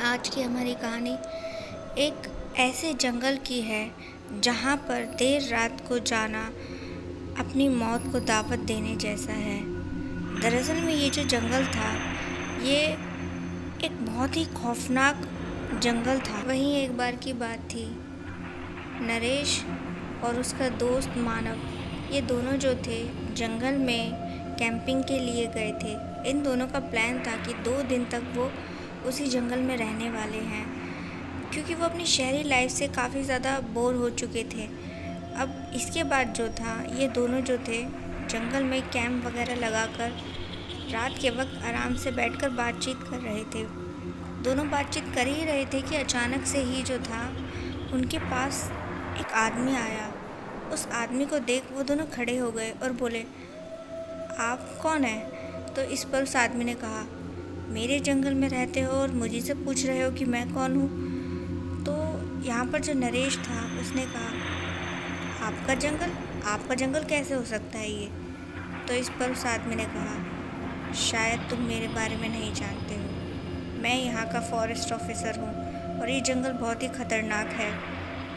आज की हमारी कहानी एक ऐसे जंगल की है जहाँ पर देर रात को जाना अपनी मौत को दावत देने जैसा है। दरअसल में ये जो जंगल था ये एक बहुत ही खौफनाक जंगल था। वहीं एक बार की बात थी, नरेश और उसका दोस्त मानव, ये दोनों जो थे जंगल में कैंपिंग के लिए गए थे। इन दोनों का प्लान था कि 2 दिन तक वो उसी जंगल में रहने वाले हैं, क्योंकि वो अपनी शहरी लाइफ से काफ़ी ज़्यादा बोर हो चुके थे। अब इसके बाद जो था, ये दोनों जो थे जंगल में कैंप वगैरह लगाकर रात के वक्त आराम से बैठकर बातचीत कर रहे थे। दोनों बातचीत कर ही रहे थे कि अचानक से ही जो था उनके पास एक आदमी आया। उस आदमी को देख वो दोनों खड़े हो गए और बोले, आप कौन हैं? तो इस पर उस आदमी ने कहा, मेरे जंगल में रहते हो और मुझे से पूछ रहे हो कि मैं कौन हूँ? तो यहाँ पर जो नरेश था उसने कहा, आपका जंगल कैसे हो सकता है ये? तो इस पर उस आदमी ने कहा, शायद तुम मेरे बारे में नहीं जानते हो। मैं यहाँ का फॉरेस्ट ऑफिसर हूँ और ये जंगल बहुत ही ख़तरनाक है,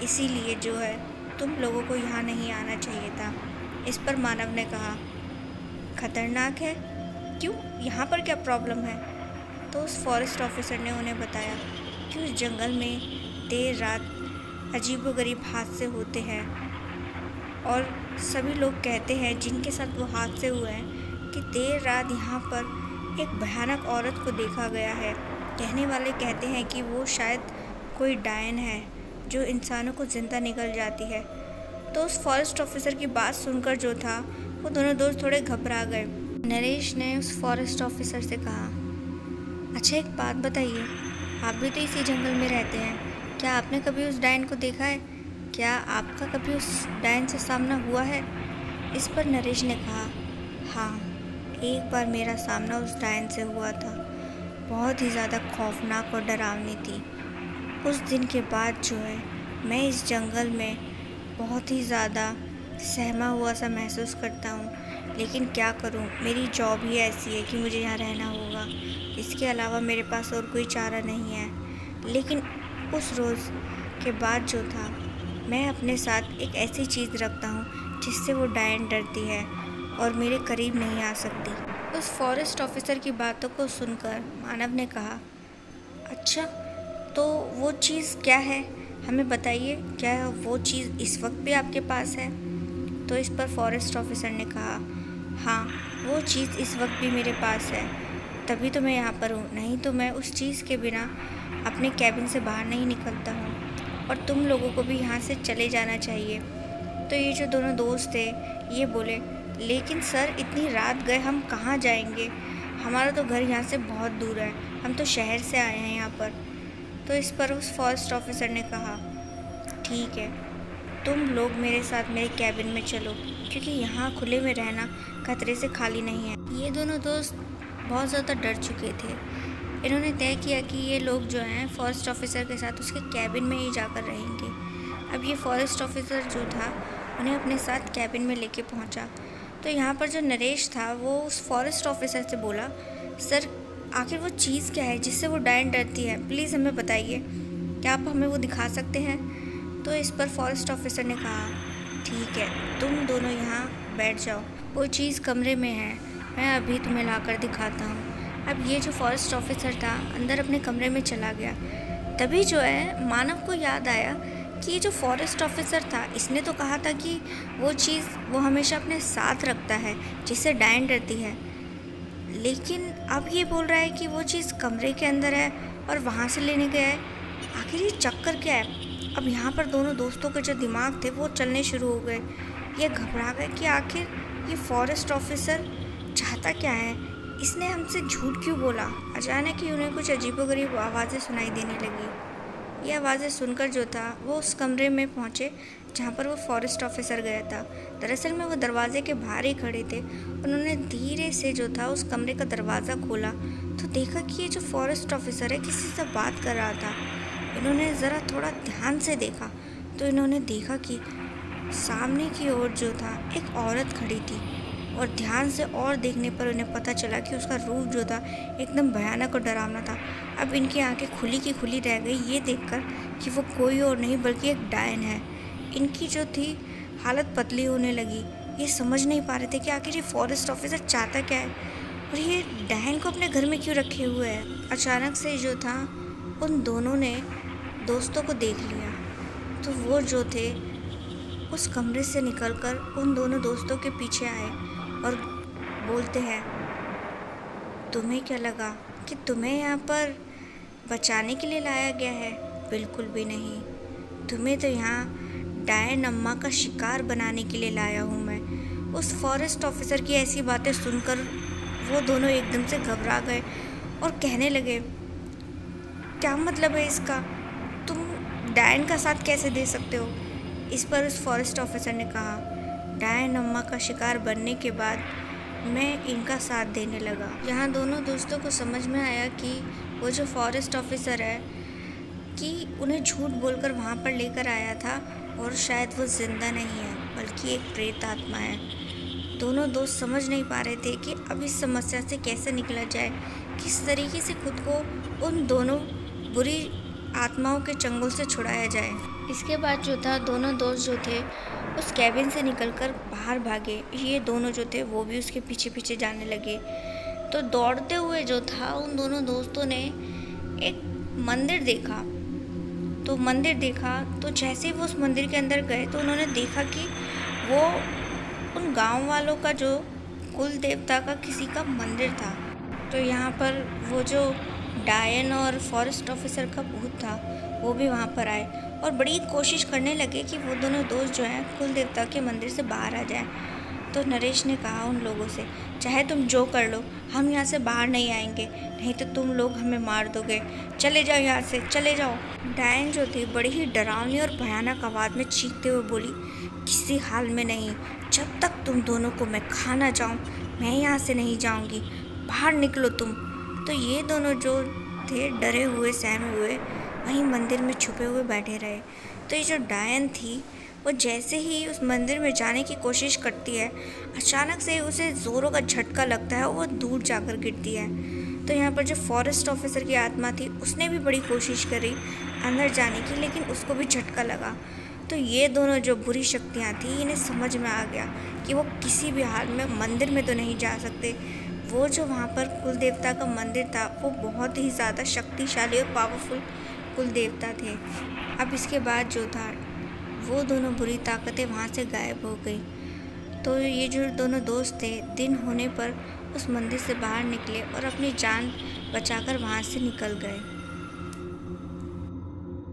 इसीलिए जो है तुम लोगों को यहाँ नहीं आना चाहिए था। इस पर मानव ने कहा, खतरनाक है? क्यों, यहाँ पर क्या प्रॉब्लम है? तो उस फॉरेस्ट ऑफिसर ने उन्हें बताया कि उस जंगल में देर रात अजीबोगरीब हादसे होते हैं और सभी लोग कहते हैं जिनके साथ वो हादसे हुए हैं कि देर रात यहाँ पर एक भयानक औरत को देखा गया है। कहने वाले कहते हैं कि वो शायद कोई डायन है जो इंसानों को जिंदा निकल जाती है। तो उस फॉरेस्ट ऑफिसर की बात सुनकर जो था वो दोनों दोस्त थोड़े घबरा गए। नरेश ने उस फॉरेस्ट ऑफिसर से कहा, अच्छा एक बात बताइए, आप भी तो इसी जंगल में रहते हैं, क्या आपने कभी उस डायन को देखा है? क्या आपका कभी उस डायन से सामना हुआ है? इस पर नरेश ने कहा, हाँ, एक बार मेरा सामना उस डायन से हुआ था। बहुत ही ज़्यादा खौफनाक और डरावनी थी। उस दिन के बाद जो है मैं इस जंगल में बहुत ही ज़्यादा सहमा हुआ सा महसूस करता हूँ, लेकिन क्या करूँ, मेरी जॉब ही ऐसी है कि मुझे यहाँ रहना होगा। इसके अलावा मेरे पास और कोई चारा नहीं है। लेकिन उस रोज़ के बाद जो था, मैं अपने साथ एक ऐसी चीज़ रखता हूँ जिससे वो डायन डरती है और मेरे करीब नहीं आ सकती। उस फॉरेस्ट ऑफिसर की बातों को सुनकर मानव ने कहा, अच्छा तो वो चीज़ क्या है, हमें बताइए, क्या वो चीज़ इस वक्त भी आपके पास है? तो इस पर फॉरेस्ट ऑफिसर ने कहा, हाँ, वो चीज़ इस वक्त भी मेरे पास है, तभी तो मैं यहाँ पर हूँ, नहीं तो मैं उस चीज़ के बिना अपने कैबिन से बाहर नहीं निकलता हूँ और तुम लोगों को भी यहाँ से चले जाना चाहिए। तो ये जो दोनों दोस्त थे ये बोले, लेकिन सर इतनी रात गए हम कहाँ जाएंगे? हमारा तो घर यहाँ से बहुत दूर है, हम तो शहर से आए हैं यहाँ पर। तो इस पर उस फॉरेस्ट ऑफिसर ने कहा, ठीक है, तुम लोग मेरे साथ मेरे कैबिन में चलो, क्योंकि यहाँ खुले में रहना खतरे से खाली नहीं है। ये दोनों दोस्त बहुत ज़्यादा डर चुके थे। इन्होंने तय किया कि ये लोग जो हैं फॉरेस्ट ऑफिसर के साथ उसके कैबिन में ही जाकर रहेंगे। अब ये फॉरेस्ट ऑफिसर जो था उन्हें अपने साथ कैबिन में लेके पहुँचा। तो यहाँ पर जो नरेश था वो उस फॉरेस्ट ऑफिसर से बोला, सर आखिर वो चीज़ क्या है जिससे वो डायन डरती है? प्लीज़ हमें बताइए, क्या आप हमें वो दिखा सकते हैं? तो इस पर फॉरेस्ट ऑफिसर ने कहा, ठीक है, तुम दोनों यहाँ बैठ जाओ, वो चीज़ कमरे में है, मैं अभी तुम्हें लाकर दिखाता हूँ। अब ये जो फॉरेस्ट ऑफिसर था अंदर अपने कमरे में चला गया। तभी जो है मानव को याद आया कि ये जो फॉरेस्ट ऑफिसर था इसने तो कहा था कि वो चीज़ वो हमेशा अपने साथ रखता है जिससे डायन डरती है, लेकिन अब ये बोल रहा है कि वो चीज़ कमरे के अंदर है और वहाँ से लेने गया है। आखिर ये चक्कर क्या है? अब यहाँ पर दोनों दोस्तों के जो दिमाग थे वो चलने शुरू हो गए। ये घबरा गए कि आखिर ये फॉरेस्ट ऑफिसर चाहता क्या है, इसने हमसे झूठ क्यों बोला? अचानक ही उन्हें कुछ अजीबोगरीब आवाज़ें सुनाई देने लगी। ये आवाज़ें सुनकर जो था वो उस कमरे में पहुँचे जहाँ पर वो फॉरेस्ट ऑफिसर गया था। दरअसल में वो दरवाजे के बाहर ही खड़े थे। उन्होंने धीरे से जो था उस कमरे का दरवाज़ा खोला तो देखा कि ये जो फॉरेस्ट ऑफिसर है किसी से बात कर रहा था। इन्होंने ज़रा थोड़ा ध्यान से देखा तो इन्होंने देखा कि सामने की ओर जो था एक औरत खड़ी थी और ध्यान से और देखने पर उन्हें पता चला कि उसका रूप जो था एकदम भयानक और डरावना था। अब इनकी आंखें खुली की खुली रह गई ये देखकर कि वो कोई और नहीं बल्कि एक डायन है। इनकी जो थी हालत पतली होने लगी। ये समझ नहीं पा रहे थे कि आखिर ये फॉरेस्ट ऑफिसर चाहता क्या है और ये डायन को अपने घर में क्यों रखे हुए है। अचानक से जो था उन दोनों ने दोस्तों को देख लिया, तो वो जो थे उस कमरे से निकलकर उन दोनों दोस्तों के पीछे आए और बोलते हैं, तुम्हें क्या लगा कि तुम्हें यहाँ पर बचाने के लिए लाया गया है? बिल्कुल भी नहीं, तुम्हें तो यहाँ डायन अम्मा का शिकार बनाने के लिए लाया हूँ मैं। उस फॉरेस्ट ऑफिसर की ऐसी बातें सुनकर वो दोनों एकदम से घबरा गए और कहने लगे, क्या मतलब है इसका? तुम डायन का साथ कैसे दे सकते हो? इस पर उस फॉरेस्ट ऑफिसर ने कहा, डायन अम्मा का शिकार बनने के बाद मैं इनका साथ देने लगा। यहाँ दोनों दोस्तों को समझ में आया कि वो जो फॉरेस्ट ऑफिसर है कि उन्हें झूठ बोलकर वहाँ पर लेकर आया था और शायद वो जिंदा नहीं है बल्कि एक प्रेत आत्मा है। दोनों दोस्त समझ नहीं पा रहे थे कि अब इस समस्या से कैसे निकला जाए, किस तरीके से खुद को उन दोनों बुरी आत्माओं के चंगुल से छुड़ाया जाए। इसके बाद जो था दोनों दोस्त जो थे उस कैबिन से निकलकर बाहर भागे। ये दोनों जो थे वो भी उसके पीछे पीछे जाने लगे। तो दौड़ते हुए जो था उन दोनों दोस्तों ने एक मंदिर देखा। तो जैसे ही वो उस मंदिर के अंदर गए तो उन्होंने देखा कि वो उन गांव वालों का जो कुल देवता का किसी का मंदिर था। तो यहाँ पर वो जो डायन और फॉरेस्ट ऑफिसर का भूत था वो भी वहाँ पर आए और बड़ी कोशिश करने लगे कि वो दोनों दोस्त जो हैं कुल देवता के मंदिर से बाहर आ जाएं। तो नरेश ने कहा उन लोगों से, चाहे तुम जो कर लो हम यहाँ से बाहर नहीं आएंगे, नहीं तो तुम लोग हमें मार दोगे, चले जाओ यहाँ से, चले जाओ। डायन जो थी बड़ी ही डरावनी और भयानक आवाज़ में चीखते हुए बोली, किसी हाल में नहीं, जब तक तुम दोनों को मैं खा ना जाऊँ मैं यहाँ से नहीं जाऊँगी, बाहर निकलो तुम। तो ये दोनों जो थे डरे हुए सहमे हुए वहीं मंदिर में छुपे हुए बैठे रहे। तो ये जो डायन थी वो जैसे ही उस मंदिर में जाने की कोशिश करती है, अचानक से उसे ज़ोरों का झटका लगता है और वो दूर जाकर गिरती है। तो यहाँ पर जो फॉरेस्ट ऑफिसर की आत्मा थी उसने भी बड़ी कोशिश करी अंदर जाने की, लेकिन उसको भी झटका लगा। तो ये दोनों जो बुरी शक्तियाँ थी इन्हें समझ में आ गया कि वो किसी भी हाल में मंदिर में तो नहीं जा सकते। वो जो वहाँ पर कुल देवता का मंदिर था वो बहुत ही ज़्यादा शक्तिशाली और पावरफुल कुल देवता थे। अब इसके बाद जो था वो दोनों बुरी ताकतें वहाँ से गायब हो गई। तो ये जो दोनों दोस्त थे दिन होने पर उस मंदिर से बाहर निकले और अपनी जान बचाकर वहाँ से निकल गए।